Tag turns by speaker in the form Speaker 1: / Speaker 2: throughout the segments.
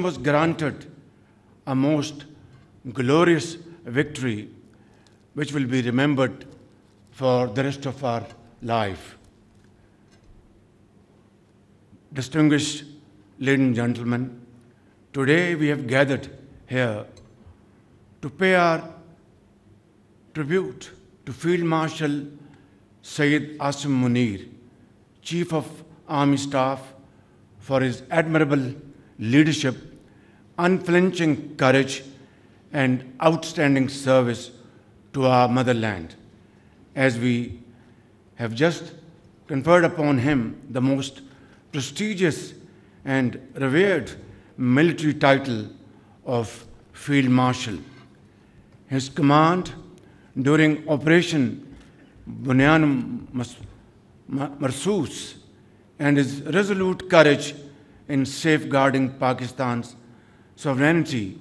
Speaker 1: was granted a most glorious victory which will be remembered for the rest of our life. Distinguished ladies and gentlemen, today we have gathered here to pay our tribute to Field Marshal Asim Munir, Chief of Army Staff, for his admirable leadership, unflinching courage, and outstanding service to our motherland, as we have just conferred upon him the most prestigious and revered military title of Field Marshal. His command during Operation Bunyan Marsus and his resolute courage in safeguarding Pakistan's sovereignty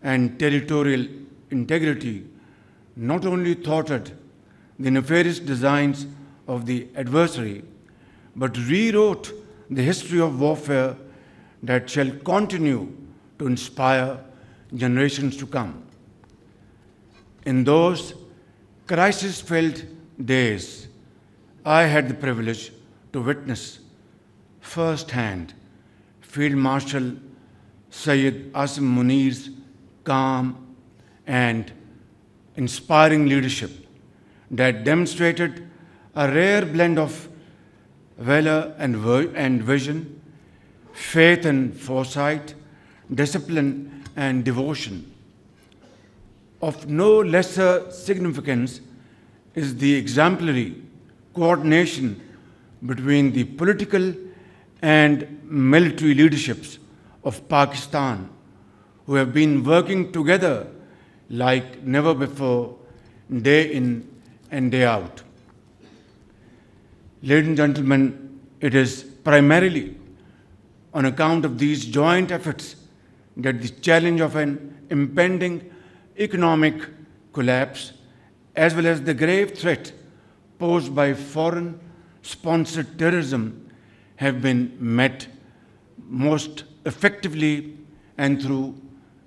Speaker 1: and territorial integrity not only thwarted the nefarious designs of the adversary, but rewrote the history of warfare that shall continue to inspire generations to come. In those crisis-filled days, I had the privilege to witness firsthand Field Marshal Asim Munir's calm and inspiring leadership that demonstrated a rare blend of valor and vision, faith and foresight, discipline and devotion. Of no lesser significance is the exemplary coordination between the political and military leaderships of Pakistan, who have been working together like never before, day in and day out. Ladies and gentlemen, it is primarily on account of these joint efforts that the challenge of an impending economic collapse, as well as the grave threat posed by foreign-sponsored terrorism, have been met most effectively and through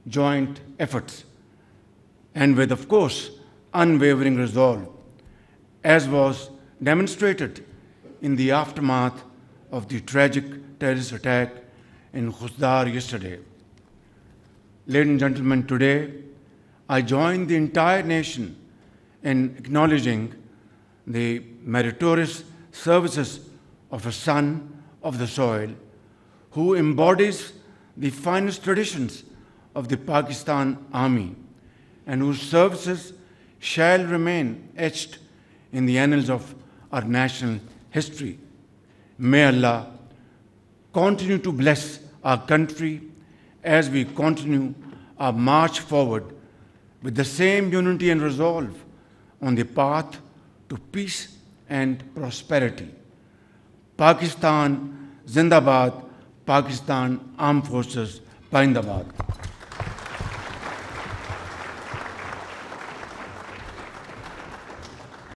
Speaker 1: joint efforts, and with, of course, unwavering resolve, as was demonstrated in the aftermath of the tragic terrorist attack in Khusdar yesterday. Ladies and gentlemen, today I join the entire nation in acknowledging the meritorious services of a son of the soil who embodies the finest traditions of the Pakistan Army and whose services shall remain etched in the annals of our national history. May Allah continue to bless our country as we continue our march forward with the same unity and resolve on the path to peace and prosperity. Pakistan Zindabad, Pakistan Armed Forces Zindabad.